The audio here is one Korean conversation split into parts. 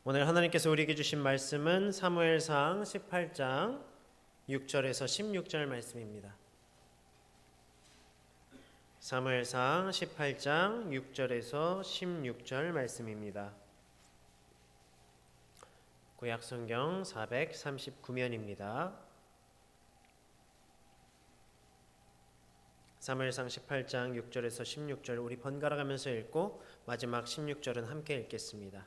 오늘 하나님께서 우리에게 주신 말씀은 사무엘상 18장 6절에서 16절 말씀입니다. 사무엘상 18장 6절에서 16절 말씀입니다. 구약성경 439면입니다. 사무엘상 18장 6절에서 16절 우리 번갈아가면서 읽고 마지막 16절은 함께 읽겠습니다.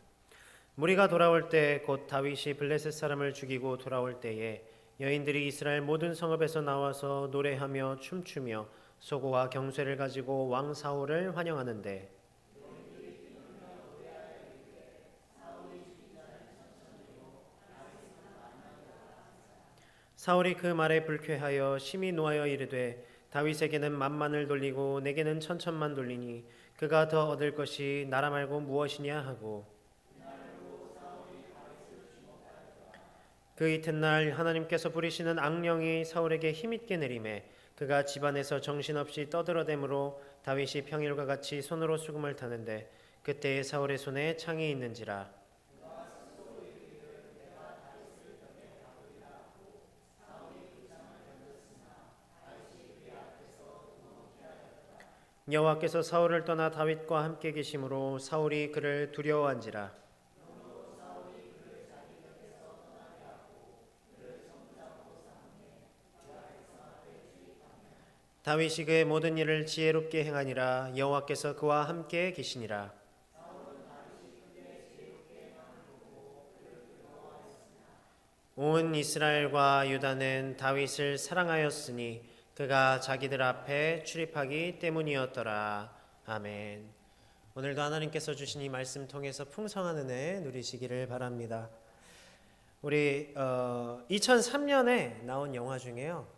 무리가 돌아올 때 곧 다윗이 블레셋 사람을 죽이고 돌아올 때에 여인들이 이스라엘 모든 성읍에서 나와서 노래하며 춤추며 소고와 경쇠를 가지고 왕 사울을 환영하는데 사울이 그 말에 불쾌하여 심히 노하여 이르되 다윗에게는 만만을 돌리고 내게는 천천만 돌리니 그가 더 얻을 것이 나라 말고 무엇이냐 하고 그 이튿날 하나님께서 부리시는 악령이 사울에게 힘있게 내림에 그가 집안에서 정신없이 떠들어대므로 다윗이 평일과 같이 손으로 수금을 타는데 그때에 사울의 손에 창이 있는지라 여호와께서 사울을 떠나 다윗과 함께 계심으로 사울이 그를 두려워한지라 다윗이 그의 모든 일을 지혜롭게 행하니라 여호와께서 그와 함께 계시니라. 온 이스라엘과 유다는 다윗을 사랑하였으니 그가 자기들 앞에 출입하기 때문이었더라. 아멘. 오늘도 하나님께서 주신 이 말씀 통해서 풍성한 은혜 누리시기를 바랍니다. 우리 2003년에 나온 영화 중에요.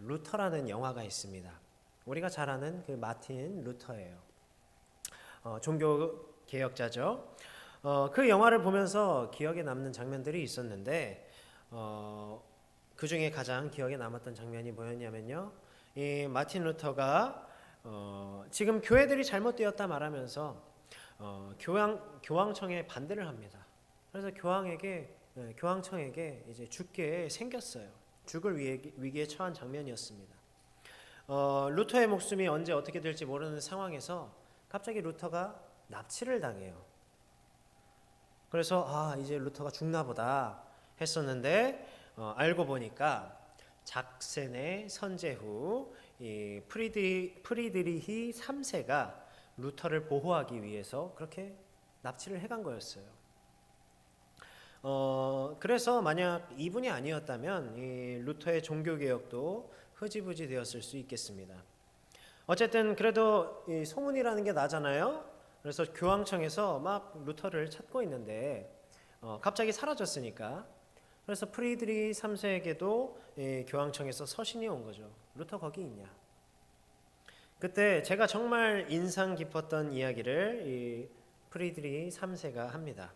루터라는 영화가 있습니다. 우리가 잘 아는 그 마틴 루터예요. 종교 개혁자죠. 그 영화를 보면서 기억에 남는 장면들이 있었는데 그 중에 가장 기억에 남았던 장면이 뭐였냐면요. 이 마틴 루터가 지금 교회들이 잘못되었다 말하면서 교황청에 반대를 합니다. 그래서 교황청에게 이제 죽게 생겼어요. 죽을 위기에 처한 장면이었습니다. 루터의 목숨이 언제 어떻게 될지 모르는 상황에서 갑자기 루터가 납치를 당해요. 그래서 이제 루터가 죽나 보다 했었는데 알고 보니까 작센의 선제후 이 프리드리히 3세가 루터를 보호하기 위해서 그렇게 납치를 해간 거였어요. 그래서 만약 이분이 아니었다면 이 루터의 종교개혁도 흐지부지 되었을 수 있겠습니다. 어쨌든 그래도 이 소문이라는 게 나잖아요. 그래서 교황청에서 막 루터를 찾고 있는데 갑자기 사라졌으니까 그래서 프리드리 3세에게도 교황청에서 서신이 온 거죠. 루터 거기 있냐. 그때 제가 정말 인상 깊었던 이야기를 이 프리드리 3세가 합니다.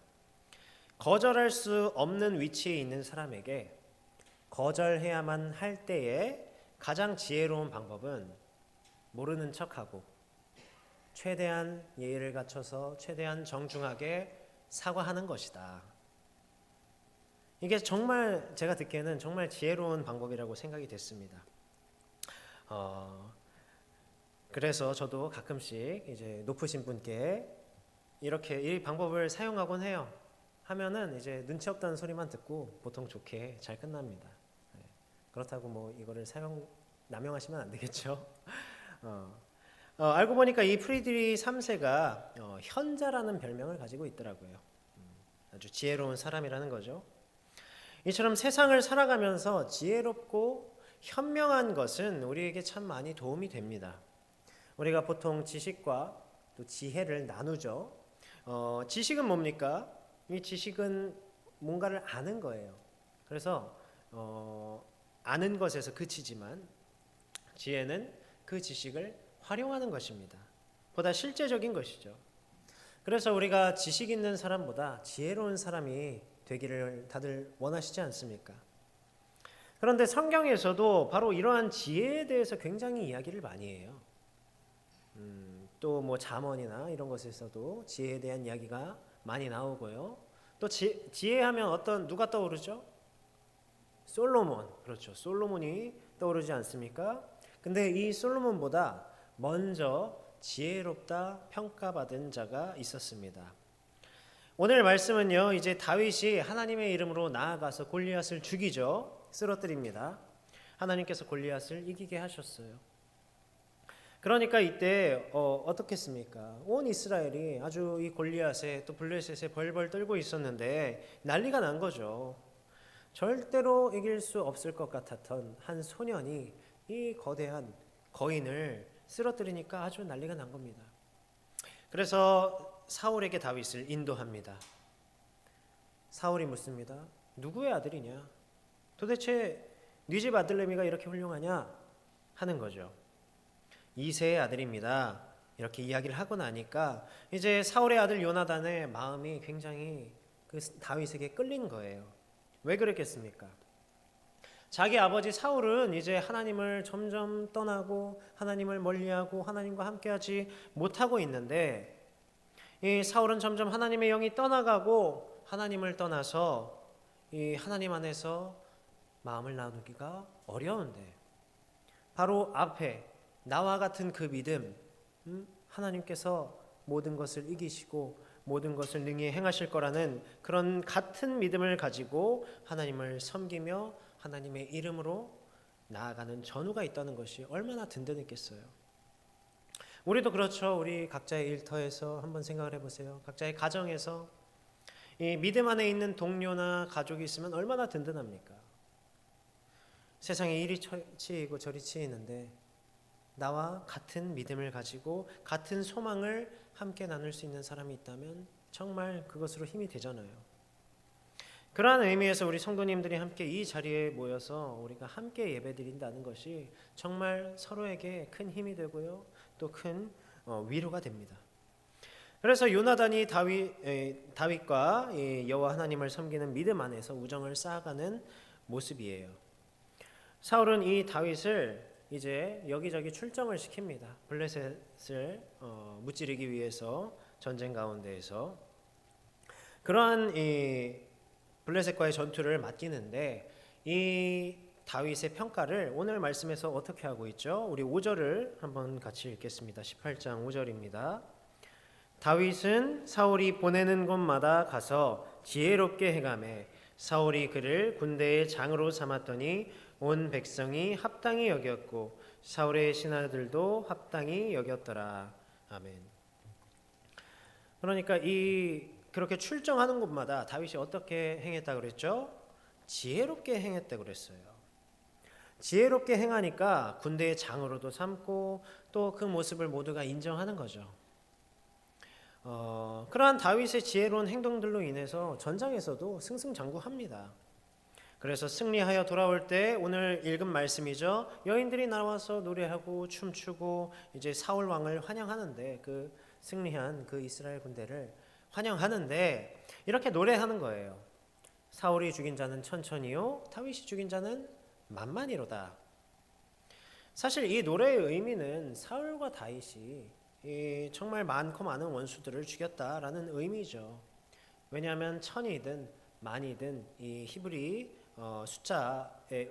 거절할 수 없는 위치에 있는 사람에게 거절해야만 할 때에 가장 지혜로운 방법은 모르는 척하고 최대한 예의를 갖춰서 최대한 정중하게 사과하는 것이다. 이게 정말 제가 듣기에는 정말 지혜로운 방법이라고 생각이 됐습니다. 그래서 저도 가끔씩 이제 높으신 분께 이렇게 이 방법을 사용하곤 해요. 하면은 이제 눈치 없다는 소리만 듣고 보통 좋게 잘 끝납니다. 그렇다고 뭐 이거를 남용하시면 안 되겠죠. 알고 보니까 이 프리드리 3세가 현자라는 별명을 가지고 있더라고요. 아주 지혜로운 사람이라는 거죠. 이처럼 세상을 살아가면서 지혜롭고 현명한 것은 우리에게 참 많이 도움이 됩니다. 우리가 보통 지식과 또 지혜를 나누죠. 지식은 뭡니까? 이 지식은 뭔가를 아는 거예요. 그래서 아는 것에서 그치지만 지혜는 그 지식을 활용하는 것입니다. 보다 실제적인 것이죠. 그래서 우리가 지식 있는 사람보다 지혜로운 사람이 되기를 다들 원하시지 않습니까? 그런데 성경에서도 바로 이러한 지혜에 대해서 굉장히 이야기를 많이 해요. 또 뭐 잠언이나 이런 것에서도 지혜에 대한 이야기가 많이 나오고요. 또 지혜하면 누가 떠오르죠? 솔로몬. 그렇죠. 솔로몬이 떠오르지 않습니까? 근데 이 솔로몬보다 먼저 지혜롭다 평가받은 자가 있었습니다. 오늘 말씀은요, 이제 다윗이 하나님의 이름으로 나아가서 골리앗을 죽이죠. 쓰러뜨립니다. 하나님께서 골리앗을 이기게 하셨어요. 그러니까 이때 어떻겠습니까? 온 이스라엘이 아주 이 골리앗에 또 블레셋에 벌벌 떨고 있었는데 난리가 난 거죠. 절대로 이길 수 없을 것 같았던 한 소년이 이 거대한 거인을 쓰러뜨리니까 아주 난리가 난 겁니다. 그래서 사울에게 다윗을 인도합니다. 사울이 묻습니다. 누구의 아들이냐? 도대체 네 집 아들내미가 이렇게 훌륭하냐? 하는 거죠. 이새의 아들입니다. 이렇게 이야기를 하고 나니까 이제 사울의 아들 요나단의 마음이 굉장히 그 다윗에게 끌린 거예요. 왜 그랬겠습니까? 자기 아버지 사울은 이제 하나님을 점점 떠나고 하나님을 멀리하고 하나님과 함께하지 못하고 있는데 이 사울은 점점 하나님의 영이 떠나가고 하나님을 떠나서 이 하나님 안에서 마음을 나누기가 어려운데 바로 앞에 나와 같은 그 믿음, 하나님께서 모든 것을 이기시고 모든 것을 능히 행하실 거라는 그런 같은 믿음을 가지고 하나님을 섬기며 하나님의 이름으로 나아가는 전우가 있다는 것이 얼마나 든든했겠어요. 우리도 그렇죠. 우리 각자의 일터에서 한번 생각을 해보세요. 각자의 가정에서 이 믿음 안에 있는 동료나 가족이 있으면 얼마나 든든합니까? 세상에 이리 치이고 저리 치이는데 나와 같은 믿음을 가지고 같은 소망을 함께 나눌 수 있는 사람이 있다면 정말 그것으로 힘이 되잖아요. 그러한 의미에서 우리 성도님들이 함께 이 자리에 모여서 우리가 함께 예배드린다는 것이 정말 서로에게 큰 힘이 되고요. 또 큰 위로가 됩니다. 그래서 요나단이 다윗과 여호와 하나님을 섬기는 믿음 안에서 우정을 쌓아가는 모습이에요. 사울은 이 다윗을 이제 여기저기 출정을 시킵니다. 블레셋을 무찌르기 위해서 전쟁 가운데에서 그러한 이 블레셋과의 전투를 맡기는데 이 다윗의 평가를 오늘 말씀에서 어떻게 하고 있죠? 우리 5절을 한번 같이 읽겠습니다. 18장 5절입니다. 다윗은 사울이 보내는 곳마다 가서 지혜롭게 행하매 사울이 그를 군대의 장으로 삼았더니 온 백성이 합당히 여겼고 사울의 신하들도 합당히 여겼더라. 아멘. 그러니까 그렇게 출정하는 곳마다 다윗이 어떻게 행했다 그랬죠? 지혜롭게 행했다 그랬어요. 지혜롭게 행하니까 군대의 장으로도 삼고 또 그 모습을 모두가 인정하는 거죠. 그러한 다윗의 지혜로운 행동들로 인해서 전장에서도 승승장구합니다. 그래서 승리하여 돌아올 때 오늘 읽은 말씀이죠. 여인들이 나와서 노래하고 춤추고 이제 사울 왕을 환영하는데 그 승리한 그 이스라엘 군대를 환영하는데 이렇게 노래하는 거예요. 사울이 죽인 자는 천천히요 다윗이 죽인 자는 만만히로다. 사실 이 노래의 의미는 사울과 다윗이 정말 많고 많은 원수들을 죽였다라는 의미죠. 왜냐하면 천이든 만이든 이 히브리 숫자의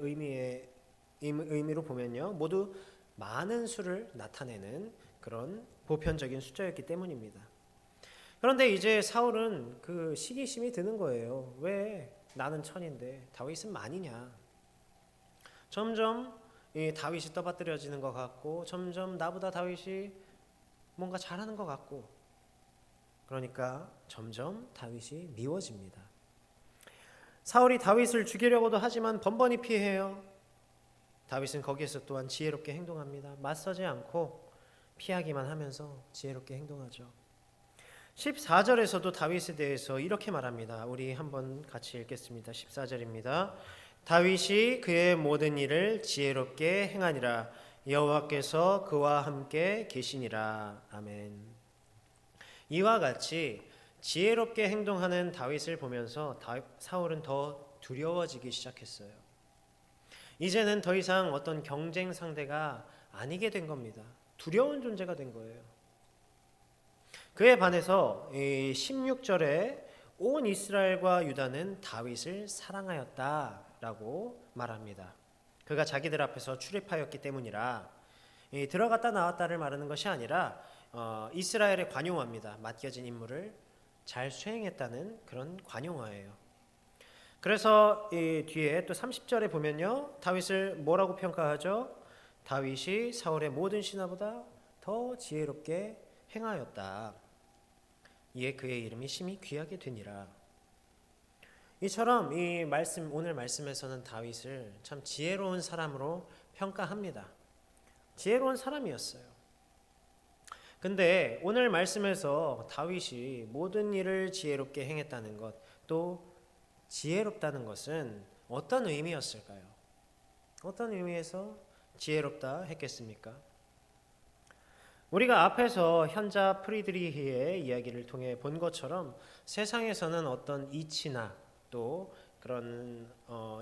의미로 보면요 모두 많은 수를 나타내는 그런 보편적인 숫자였기 때문입니다. 그런데 이제 사울은 그 시기심이 드는 거예요. 왜 나는 천인데 다윗은 만이냐? 점점 이 다윗이 떠받들여지는 것 같고 점점 나보다 다윗이 뭔가 잘하는 것 같고 그러니까 점점 다윗이 미워집니다. 사울이 다윗을 죽이려고도 하지만 번번이 피해요. 다윗은 거기에서 또한 지혜롭게 행동합니다. 맞서지 않고 피하기만 하면서 지혜롭게 행동하죠. 14절에서도 다윗에 대해서 이렇게 말합니다. 우리 한번 같이 읽겠습니다. 14절입니다. 다윗이 그의 모든 일을 지혜롭게 행하니라. 여호와께서 그와 함께 계시니라. 아멘. 이와 같이 지혜롭게 행동하는 다윗을 보면서 사울은 더 두려워지기 시작했어요. 이제는 더 이상 어떤 경쟁 상대가 아니게 된 겁니다. 두려운 존재가 된 거예요. 그에 반해서 16절에 온 이스라엘과 유다는 다윗을 사랑하였다라고 말합니다. 그가 자기들 앞에서 출입하였기 때문이라. 들어갔다 나왔다를 말하는 것이 아니라 이스라엘의 관용화입니다. 맡겨진 임무를 잘 수행했다는 그런 관용화예요. 그래서 이 뒤에 또 30절에 보면요, 다윗을 뭐라고 평가하죠? 다윗이 사울의 모든 신하보다 더 지혜롭게 행하였다. 이에 그의 이름이 심히 귀하게 되니라. 이처럼 이 말씀, 오늘 말씀에서는 다윗을 참 지혜로운 사람으로 평가합니다. 지혜로운 사람이었어요. 근데 오늘 말씀에서 다윗이 모든 일을 지혜롭게 행했다는 것, 또 지혜롭다는 것은 어떤 의미였을까요? 어떤 의미에서 지혜롭다 했겠습니까? 우리가 앞에서 현자 프리드리히의 이야기를 통해 본 것처럼 세상에서는 어떤 이치나 또 그런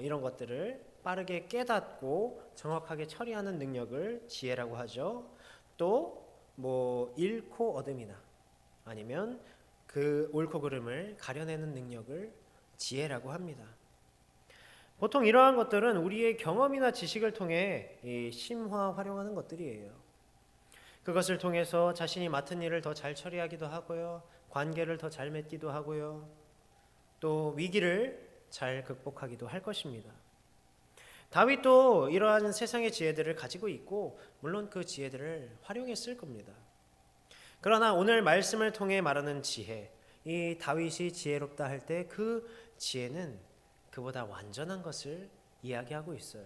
이런 것들을 빠르게 깨닫고 정확하게 처리하는 능력을 지혜라고 하죠. 또 뭐 잃고 얻음이나 아니면 그 옳고 그름을 가려내는 능력을 지혜라고 합니다. 보통 이러한 것들은 우리의 경험이나 지식을 통해 심화 활용하는 것들이에요. 그것을 통해서 자신이 맡은 일을 더 잘 처리하기도 하고요, 관계를 더 잘 맺기도 하고요, 또 위기를 잘 극복하기도 할 것입니다. 다윗도 이러한 세상의 지혜들을 가지고 있고 물론 그 지혜들을 활용했을 겁니다. 그러나 오늘 말씀을 통해 말하는 지혜, 이 다윗이 지혜롭다 할 때 그 지혜는 그보다 완전한 것을 이야기하고 있어요.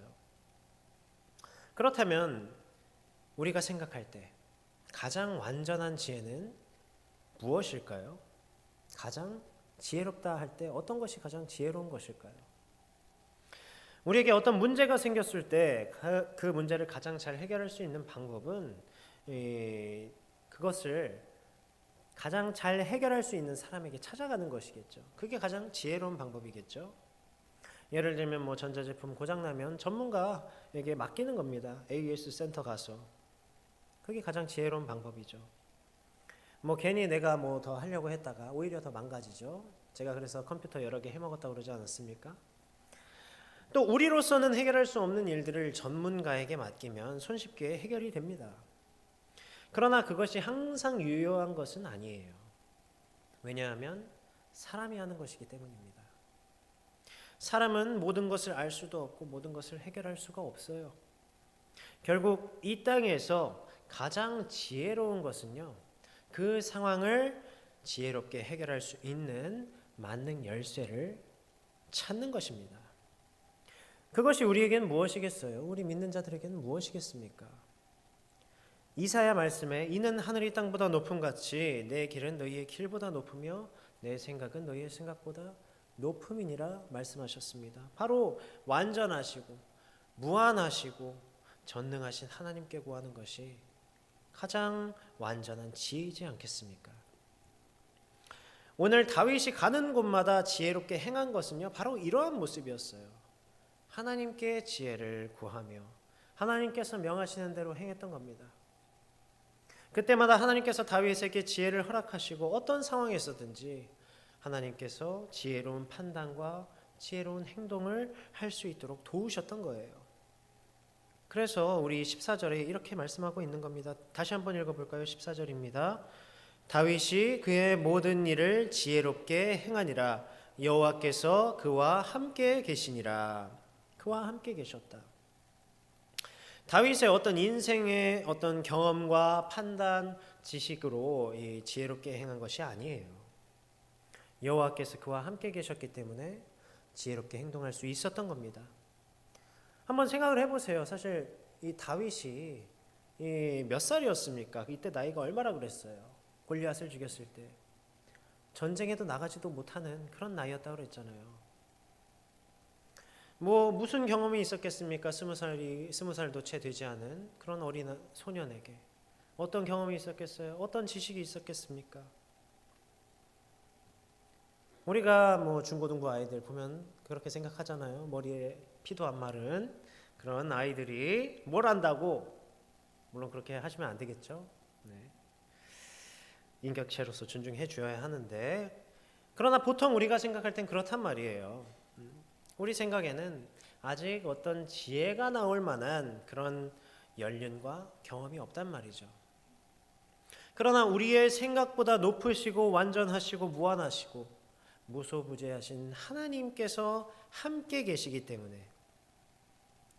그렇다면 우리가 생각할 때 가장 완전한 지혜는 무엇일까요? 가장 지혜롭다 할 때 어떤 것이 가장 지혜로운 것일까요? 우리에게 어떤 문제가 생겼을 때 그 문제를 가장 잘 해결할 수 있는 방법은 그것을 가장 잘 해결할 수 있는 사람에게 찾아가는 것이겠죠. 그게 가장 지혜로운 방법이겠죠. 예를 들면 뭐 전자제품 고장나면 전문가에게 맡기는 겁니다. AS 센터 가서. 그게 가장 지혜로운 방법이죠. 뭐 괜히 내가 뭐 더 하려고 했다가 오히려 더 망가지죠. 제가 그래서 컴퓨터 여러 개 해먹었다고 그러지 않았습니까? 또 우리로서는 해결할 수 없는 일들을 전문가에게 맡기면 손쉽게 해결이 됩니다. 그러나 그것이 항상 유효한 것은 아니에요. 왜냐하면 사람이 하는 것이기 때문입니다. 사람은 모든 것을 알 수도 없고 모든 것을 해결할 수가 없어요. 결국 이 땅에서 가장 지혜로운 것은요, 그 상황을 지혜롭게 해결할 수 있는 만능 열쇠를 찾는 것입니다. 그것이 우리에겐 무엇이겠어요? 우리 믿는 자들에게는 무엇이겠습니까? 이사야 말씀에 이는 하늘이 땅보다 높음 같이 내 길은 너희의 길보다 높으며 내 생각은 너희의 생각보다 높음이니라 말씀하셨습니다. 바로 완전하시고 무한하시고 전능하신 하나님께 구하는 것이 가장 완전한 지혜이지 않겠습니까? 오늘 다윗이 가는 곳마다 지혜롭게 행한 것은요, 바로 이러한 모습이었어요. 하나님께 지혜를 구하며 하나님께서 명하시는 대로 행했던 겁니다. 그때마다 하나님께서 다윗에게 지혜를 허락하시고 어떤 상황에서든지 하나님께서 지혜로운 판단과 지혜로운 행동을 할 수 있도록 도우셨던 거예요. 그래서 우리 14절에 이렇게 말씀하고 있는 겁니다. 다시 한번 읽어볼까요? 14절입니다. 다윗이 그의 모든 일을 지혜롭게 행하니라. 여호와께서 그와 함께 계시니라. 그와 함께 계셨다. 다윗의 어떤 인생의 어떤 경험과 판단, 지식으로 지혜롭게 행한 것이 아니에요. 여호와께서 그와 함께 계셨기 때문에 지혜롭게 행동할 수 있었던 겁니다. 한번 생각을 해보세요. 사실 이 다윗이 몇 살이었습니까? 이때 나이가 얼마나 그랬어요? 골리앗을 죽였을 때 전쟁에도 나가지도 못하는 그런 나이였다고 그랬잖아요. 뭐 무슨 경험이 있었겠습니까? 20살도 채 되지 않은 그런 어린 소년에게 어떤 경험이 있었겠어요? 어떤 지식이 있었겠습니까? 우리가 뭐 중고등부 아이들 보면 그렇게 생각하잖아요. 머리에 피도 안 마른 그런 아이들이 뭘 안다고, 물론 그렇게 하시면 안 되겠죠. 네. 인격체로서 존중해 줘야 하는데 그러나 보통 우리가 생각할 땐 그렇단 말이에요. 우리 생각에는 아직 어떤 지혜가 나올 만한 그런 연륜과 경험이 없단 말이죠. 그러나 우리의 생각보다 높으시고 완전하시고 무한하시고 무소부재하신 하나님께서 함께 계시기 때문에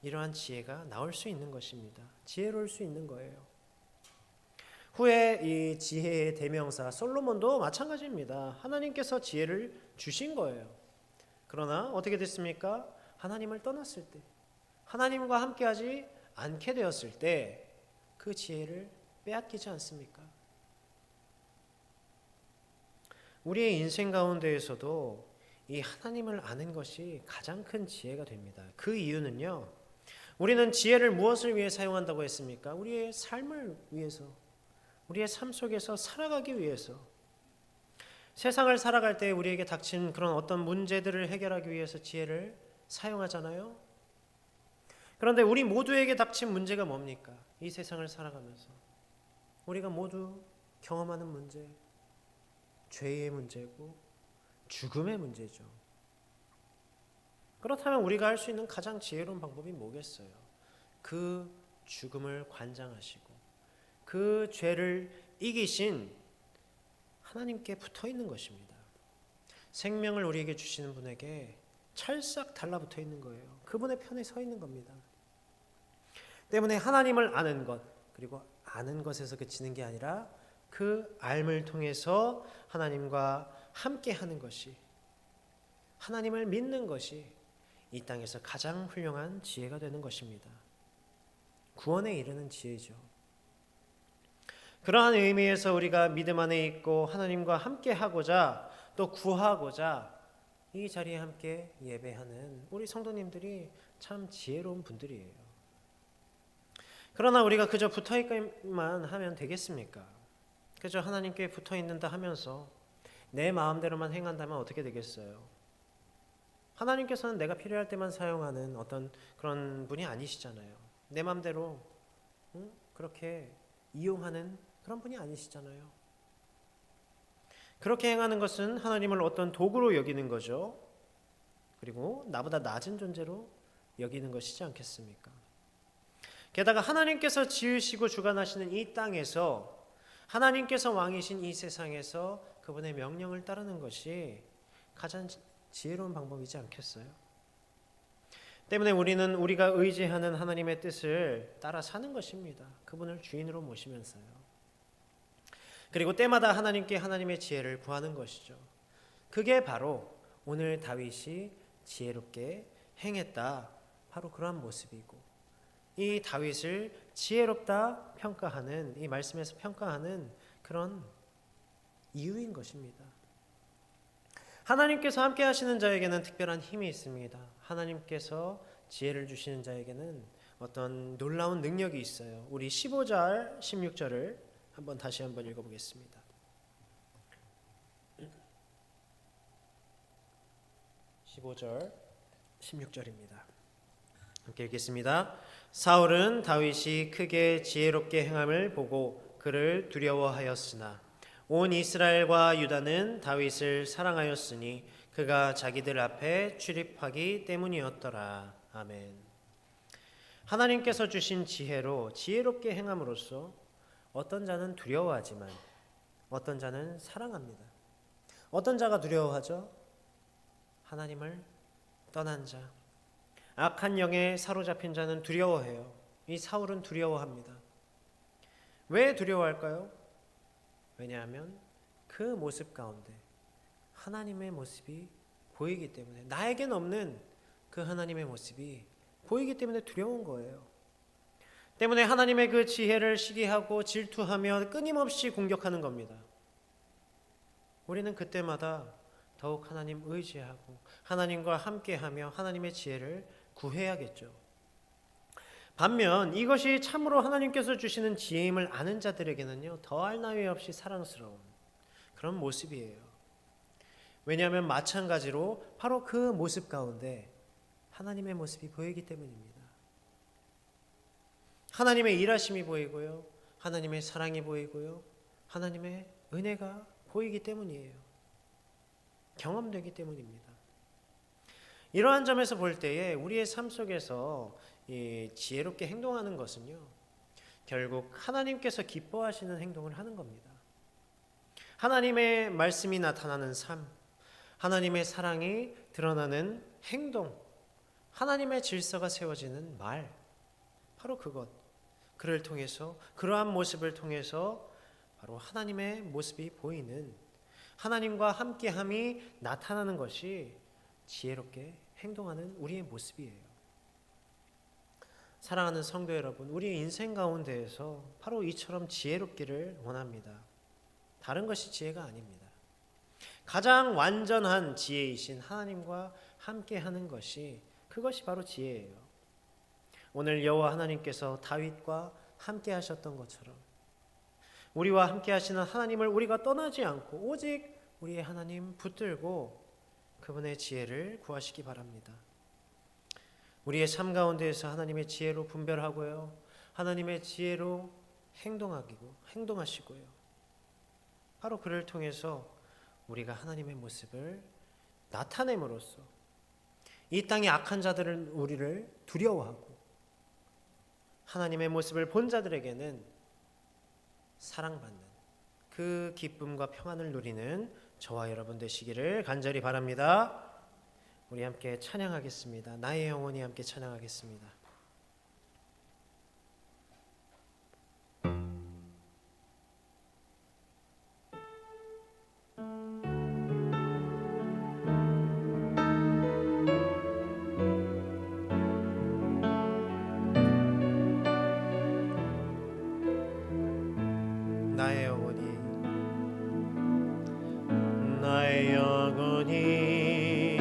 이러한 지혜가 나올 수 있는 것입니다. 지혜로울 수 있는 거예요. 후에 이 지혜의 대명사 솔로몬도 마찬가지입니다. 하나님께서 지혜를 주신 거예요. 그러나 어떻게 됐습니까? 하나님을 떠났을 때, 하나님과 함께하지 않게 되었을 때 그 지혜를 빼앗기지 않습니까? 우리의 인생 가운데에서도 이 하나님을 아는 것이 가장 큰 지혜가 됩니다. 그 이유는요, 우리는 지혜를 무엇을 위해 사용한다고 했습니까? 우리의 삶을 위해서, 우리의 삶 속에서 살아가기 위해서, 세상을 살아갈 때 우리에게 닥친 그런 어떤 문제들을 해결하기 위해서 지혜를 사용하잖아요. 그런데 우리 모두에게 닥친 문제가 뭡니까? 이 세상을 살아가면서 우리가 모두 경험하는 문제, 죄의 문제고 죽음의 문제죠. 그렇다면 우리가 할 수 있는 가장 지혜로운 방법이 뭐겠어요? 그 죽음을 관장하시고 그 죄를 이기신 하나님께 붙어 있는 것입니다. 생명을 우리에게 주시는 분에게 찰싹 달라붙어 있는 거예요. 그분의 편에 서 있는 겁니다. 때문에 하나님을 아는 것, 그리고 아는 것에서 그치는 게 아니라 그 알을 통해서 하나님과 함께하는 것이, 하나님을 믿는 것이 이 땅에서 가장 훌륭한 지혜가 되는 것입니다. 구원에 이르는 지혜죠. 그러한 의미에서 우리가 믿음 안에 있고 하나님과 함께하고자 또 구하고자 이 자리에 함께 예배하는 우리 성도님들이 참 지혜로운 분들이에요. 그러나 우리가 그저 붙어있기만 하면 되겠습니까? 그저 하나님께 붙어있는다 하면서 내 마음대로만 행한다면 어떻게 되겠어요? 하나님께서는 내가 필요할 때만 사용하는 어떤 그런 분이 아니시잖아요. 내 마음대로 그렇게 이용하는 그런 분이 아니시잖아요. 그렇게 행하는 것은 하나님을 어떤 도구로 여기는 거죠. 그리고 나보다 낮은 존재로 여기는 것이지 않겠습니까? 게다가 하나님께서 지으시고 주관하시는 이 땅에서, 하나님께서 왕이신 이 세상에서 그분의 명령을 따르는 것이 가장 지혜로운 방법이지 않겠어요? 때문에 우리는 우리가 의지하는 하나님의 뜻을 따라 사는 것입니다. 그분을 주인으로 모시면서요. 그리고 때마다 하나님께 하나님의 지혜를 구하는 것이죠. 그게 바로 오늘 다윗이 지혜롭게 행했다, 바로 그러한 모습이고, 이 다윗을 지혜롭다 평가하는, 이 말씀에서 평가하는 그런 이유인 것입니다. 하나님께서 함께 하시는 자에게는 특별한 힘이 있습니다. 하나님께서 지혜를 주시는 자에게는 어떤 놀라운 능력이 있어요. 우리 15절, 16절을 다시 한번 읽어보겠습니다. 15절, 16절입니다. 함께 읽겠습니다. 사울은 다윗이 크게 지혜롭게 행함을 보고 그를 두려워하였으나 온 이스라엘과 유다는 다윗을 사랑하였으니 그가 자기들 앞에 출입하기 때문이었더라. 아멘. 하나님께서 주신 지혜로 지혜롭게 행함으로써 어떤 자는 두려워하지만 어떤 자는 사랑합니다. 어떤 자가 두려워하죠? 하나님을 떠난 자, 악한 영에 사로잡힌 자는 두려워해요. 이 사울은 두려워합니다. 왜 두려워할까요? 왜냐하면 그 모습 가운데 하나님의 모습이 보이기 때문에, 나에겐 없는 그 하나님의 모습이 보이기 때문에 두려운 거예요. 때문에 하나님의 그 지혜를 시기하고 질투하며 끊임없이 공격하는 겁니다. 우리는 그때마다 더욱 하나님 의지하고 하나님과 함께하며 하나님의 지혜를 구해야겠죠. 반면 이것이 참으로 하나님께서 주시는 지혜임을 아는 자들에게는요, 더할 나위 없이 사랑스러운 그런 모습이에요. 왜냐하면 마찬가지로 바로 그 모습 가운데 하나님의 모습이 보이기 때문입니다. 하나님의 일하심이 보이고요, 하나님의 사랑이 보이고요, 하나님의 은혜가 보이기 때문이에요. 경험되기 때문입니다. 이러한 점에서 볼 때에 우리의 삶 속에서 이 지혜롭게 행동하는 것은요, 결국 하나님께서 기뻐하시는 행동을 하는 겁니다. 하나님의 말씀이 나타나는 삶, 하나님의 사랑이 드러나는 행동, 하나님의 질서가 세워지는 말, 바로 그것, 그를 통해서, 그러한 모습을 통해서 바로 하나님의 모습이 보이는, 하나님과 함께함이 나타나는 것이 지혜롭게 행동하는 우리의 모습이에요. 사랑하는 성도 여러분, 우리의 인생 가운데에서 바로 이처럼 지혜롭기를 원합니다. 다른 것이 지혜가 아닙니다. 가장 완전한 지혜이신 하나님과 함께하는 것이, 그것이 바로 지혜예요. 오늘 여호와 하나님께서 다윗과 함께 하셨던 것처럼 우리와 함께 하시는 하나님을 우리가 떠나지 않고 오직 우리의 하나님 붙들고 그분의 지혜를 구하시기 바랍니다. 우리의 삶 가운데에서 하나님의 지혜로 분별하고요, 하나님의 지혜로 행동하시고요, 바로 그를 통해서 우리가 하나님의 모습을 나타냄으로써 이 땅의 악한 자들은 우리를 두려워하고 하나님의 모습을 본 자들에게는 사랑받는 그 기쁨과 평안을 누리는 저와 여러분 되시기를 간절히 바랍니다. 우리 함께 찬양하겠습니다. 나의 영혼이 함께 찬양하겠습니다. 나의 영혼이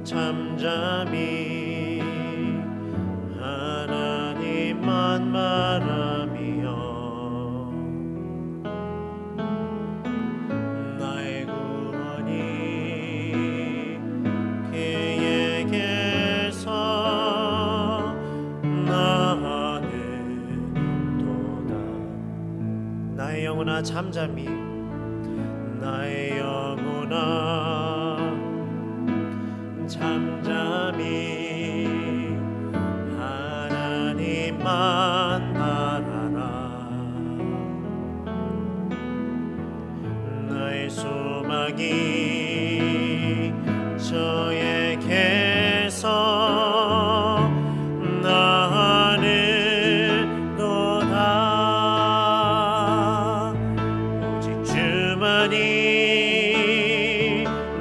잠잠히 하나님만 말하며 나의 구원이 그에게서 나는도다. 나의 영혼아 잠잠히, 나의 영혼아 잠잠히 하나님만 바라라. 나의 소망이 저에게서 나는도다. 오직 주만이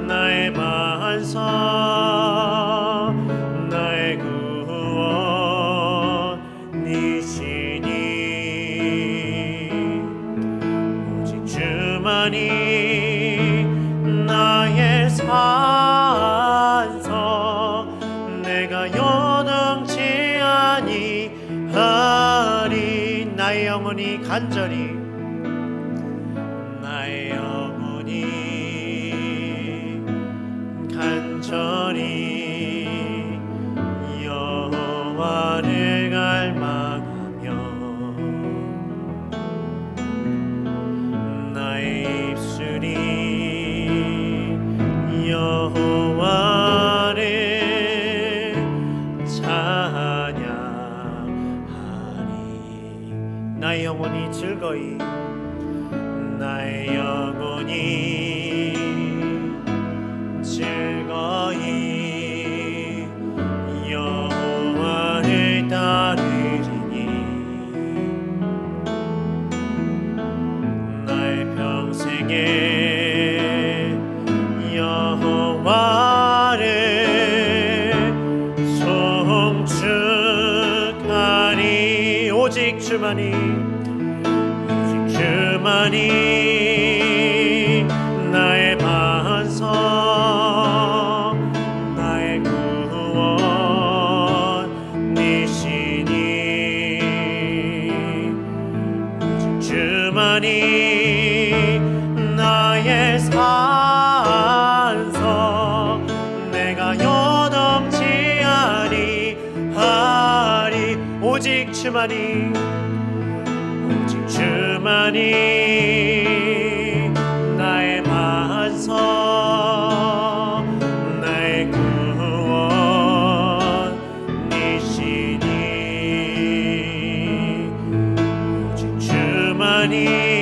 나의 반석, 나의 구원이시니. 오직 주만이 나의 산석, 내가 요동치 아니하리. 나의 영혼이 간절히, 나의 영혼이 간절히 여호와를 갈망하며 나의 입술이 여호와를 찬양하리. 나의 영혼이 즐거이, 나의 영혼이 즐거이 여호와를 따르리니. 나의 평생에 여호와를 송축하리. 오직 주만이, 주만이 나의 반석, 나의 구원이시니. 주만이 나의 산석, 내가 요동치 아니하리. 오직 주만이, 주만이 나의 반석, 영원히